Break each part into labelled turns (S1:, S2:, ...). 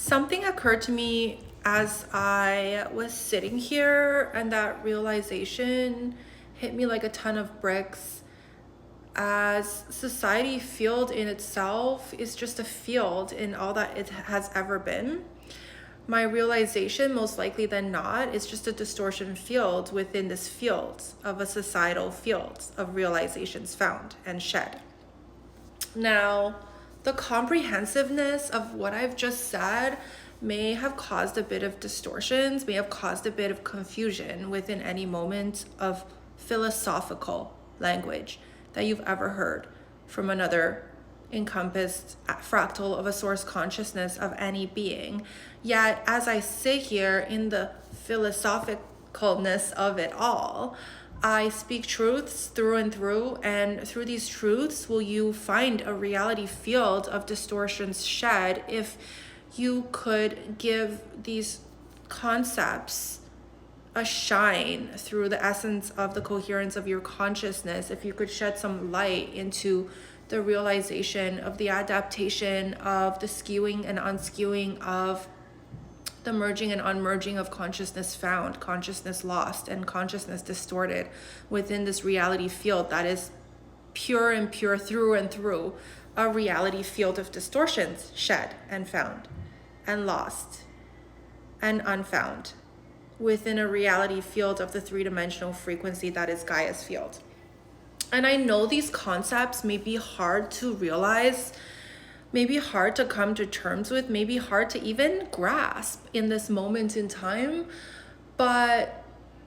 S1: Something occurred to me as I was sitting here, and that realization hit me like a ton of bricks. As society field in itself is just a field in all that it has ever been, my realization, most likely than not, is just a distortion field within this field of a societal field of realizations found and shed. Now, the comprehensiveness of what I've just said may have caused a bit of distortions, may have caused a bit of confusion within any moment of philosophical language that you've ever heard from another encompassed fractal of a source consciousness of any being. Yet, as I sit here in the philosophicalness of it all, I speak truths through and through, and through these truths will you find a reality field of distortions shed if you could give these concepts a shine through the essence of the coherence of your consciousness. If you could shed some light into the realization of the adaptation of the skewing and unskewing of the merging and unmerging of consciousness found, consciousness lost, and consciousness distorted within this reality field that is pure and pure through and through, a reality field of distortions shed and found and lost and unfound within a reality field of the three-dimensional frequency that is Gaia's field. And I know these concepts may be hard to realize, maybe hard to come to terms with, maybe hard to even grasp in this moment in time, but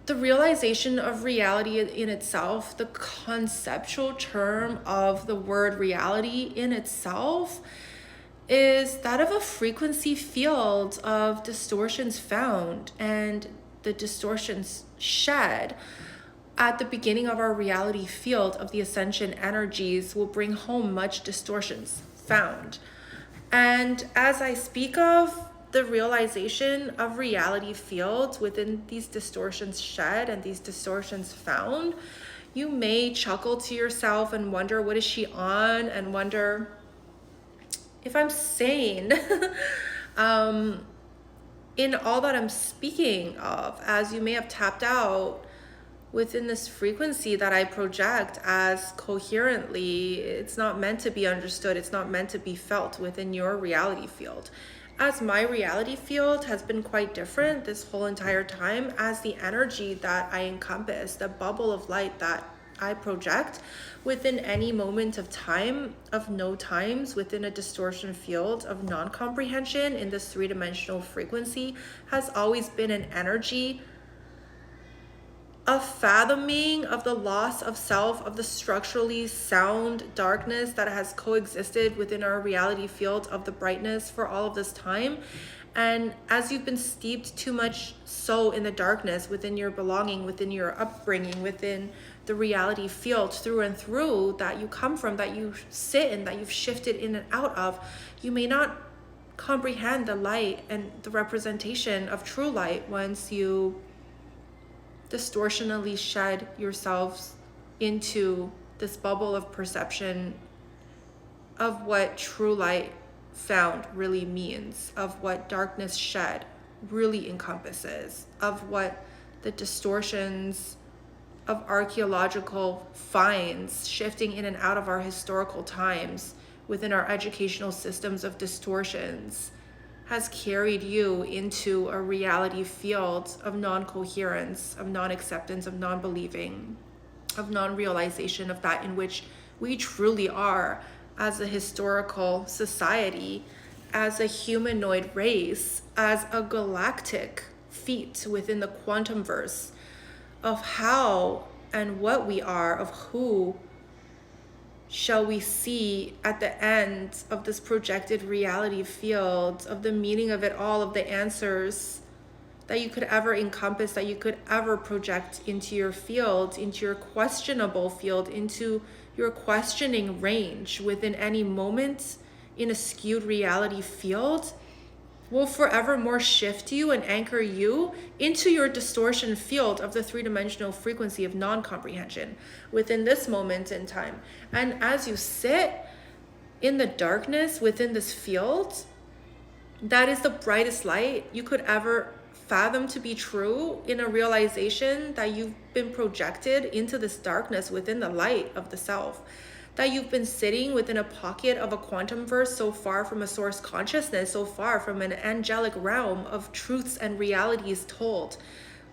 S1: the realization of reality in itself, the conceptual term of the word reality in itself, is that of a frequency field of distortions found and the distortions shed at the beginning of our reality field of the ascension energies will bring home much distortions found. And as I speak of the realization of reality fields within these distortions shed and these distortions found, you may chuckle to yourself and wonder, what is she on? And wonder if I'm sane in all that I'm speaking of, as you may have tapped out within this frequency that I project as coherently. It's not meant to be understood. It's not meant to be felt within your reality field. As my reality field has been quite different this whole entire time, as the energy that I encompass, the bubble of light that I project within any moment of time, of no times, within a distortion field of non-comprehension in this three-dimensional frequency, has always been an energy of fathoming of the loss of self, of the structurally sound darkness that has coexisted within our reality field of the brightness for all of this time. And as you've been steeped too much so in the darkness within your belonging, within your upbringing, within the reality field through and through that you come from, that you sit in, that you've shifted in and out of, you may not comprehend the light and the representation of true light once you distortionally shed yourselves into this bubble of perception of what true light found really means, of what darkness shed really encompasses, of what the distortions of archaeological finds shifting in and out of our historical times within our educational systems of distortions has carried you into a reality field of non-coherence, of non-acceptance, of non-believing, of non-realization of that in which we truly are as a historical society, as a humanoid race, as a galactic feat within the quantumverse of how and what we are, of who shall we see at the end of this projected reality field, of the meaning of it all, of the answers that you could ever encompass, that you could ever project into your field, into your questionable field, into your questioning range within any moment in a skewed reality field, will forevermore shift you and anchor you into your distortion field of the three-dimensional frequency of non-comprehension within this moment in time. And as you sit in the darkness within this field, That is the brightest light you could ever fathom to be true, in a realization that you've been projected into this darkness within the light of the self, that you've been sitting within a pocket of a quantum verse, so far from a source consciousness, so far from an angelic realm of truths and realities told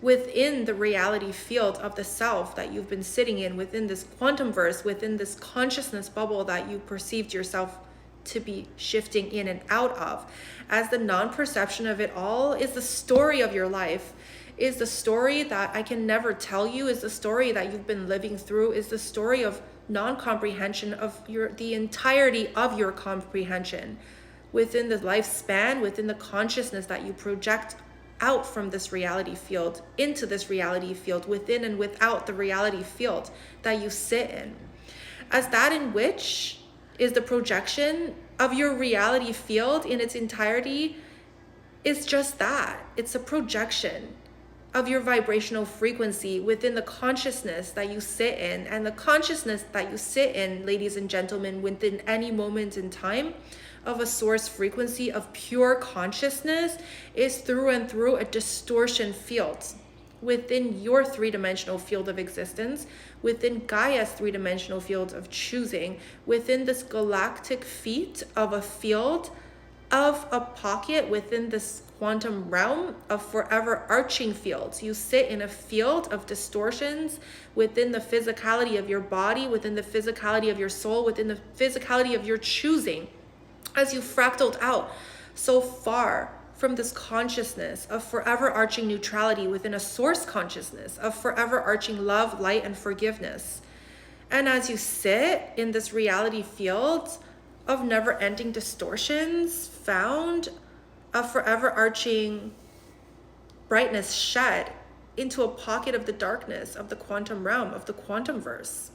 S1: within the reality field of the self that you've been sitting in, within this quantum verse, within this consciousness bubble that you perceived yourself to be shifting in and out of, as the non-perception of it all is the story of your life, is the story that I can never tell you, is the story that you've been living through, is the story of non-comprehension of the entirety of your comprehension within the lifespan, within the consciousness that you project out from this reality field into this reality field, within and without the reality field that you sit in, as that in which is the projection of your reality field in its entirety, is just that. It's a projection of your vibrational frequency within the consciousness that you sit in. And the consciousness that you sit in, ladies and gentlemen, within any moment in time of a source frequency of pure consciousness, is through and through a distortion field within your three-dimensional field of existence, within Gaia's three-dimensional field of choosing, within this galactic feet of a field of a pocket within this quantum realm of forever arching fields. You sit in a field of distortions within the physicality of your body, within the physicality of your soul, within the physicality of your choosing, as you fractaled out so far from this consciousness of forever arching neutrality within a source consciousness of forever arching love, light, and forgiveness. And as you sit in this reality field of never-ending distortions found, a forever arching brightness shed into a pocket of the darkness of the quantum realm, of the quantum verse,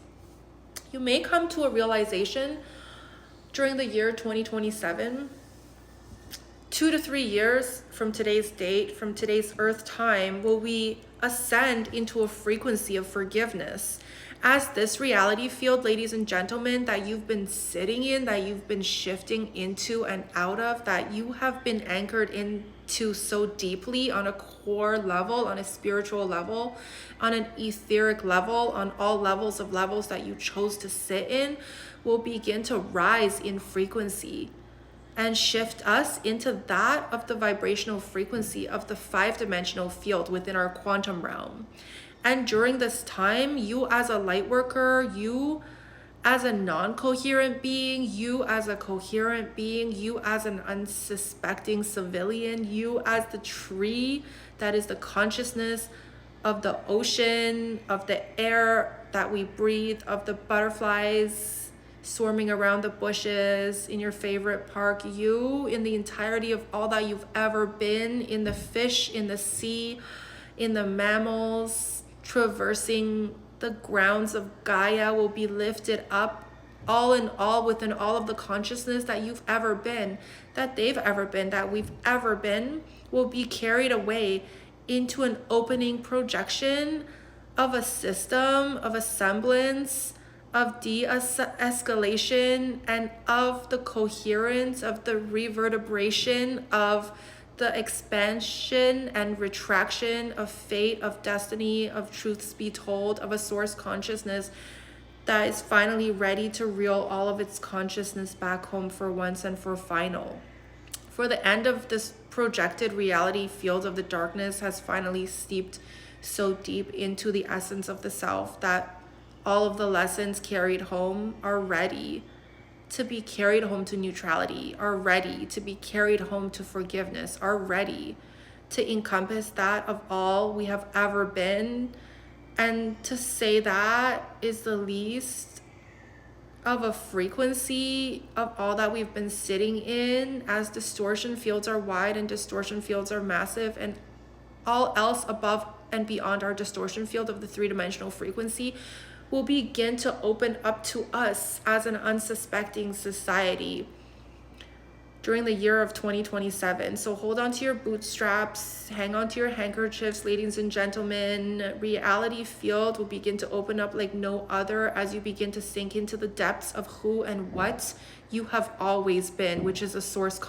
S1: you may come to a realization during the year 2027, 2 to 3 years from today's date, from today's earth time, will we ascend into a frequency of forgiveness, as this reality field, ladies and gentlemen, that you've been sitting in, that you've been shifting into and out of, that you have been anchored into so deeply on a core level, on a spiritual level, on an etheric level, on all levels of levels that you chose to sit in, will begin to rise in frequency and shift us into that of the vibrational frequency of the 5-dimensional field within our quantum realm. And during this time, you as a light worker, you as a non-coherent being, you as a coherent being, you as an unsuspecting civilian, you as the tree that is the consciousness of the ocean, of the air that we breathe, of the butterflies swarming around the bushes in your favorite park, you in the entirety of all that you've ever been, in the fish, in the sea, in the mammals, traversing the grounds of Gaia, will be lifted up, all in all, within all of the consciousness that you've ever been, that they've ever been, that we've ever been, will be carried away into an opening projection of a system, of a semblance, of de-escalation, and of the coherence, of the reverberation, of the expansion and retraction of fate, of destiny, of truths be told, of a source consciousness that is finally ready to reel all of its consciousness back home for once and for final. For the end of this projected reality field of the darkness has finally steeped so deep into the essence of the self that all of the lessons carried home are ready to be carried home to neutrality, are ready to be carried home to forgiveness, are ready to encompass that of all we have ever been. And to say that is the least of a frequency of all that we've been sitting in, as distortion fields are wide and distortion fields are massive, and all else above and beyond our distortion field of the 3-dimensional frequency will begin to open up to us as an unsuspecting society during the year of 2027. So hold on to your bootstraps, hang on to your handkerchiefs, ladies and gentlemen. Reality field will begin to open up like no other as you begin to sink into the depths of who and what you have always been, which is a source